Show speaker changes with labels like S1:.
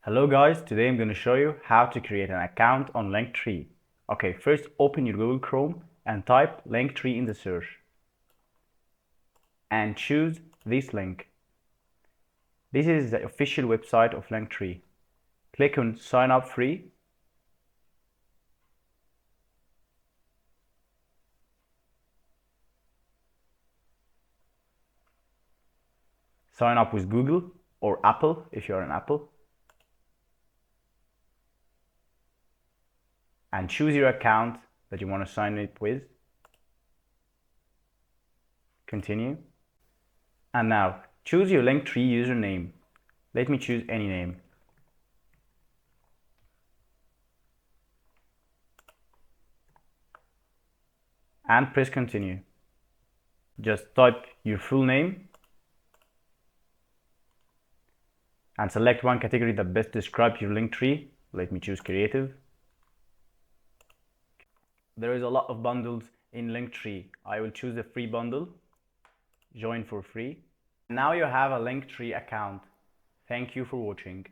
S1: Hello guys, today I'm going to show you how to create an account on Linktree. Okay, first open your Google Chrome and type Linktree in the search and choose this link. This is the official website of Linktree. Click on sign up free. Sign up with Google or Apple if you're an Apple. And choose your account that you want to sign up with. Continue. And now choose your Linktree username. Let me choose any name. And press continue. Just type your full name and select one category that best describes your Linktree. Let me choose creative. There is a lot of bundles in Linktree. I will choose the free bundle. Join for free. Now you have a Linktree account. Thank you for watching.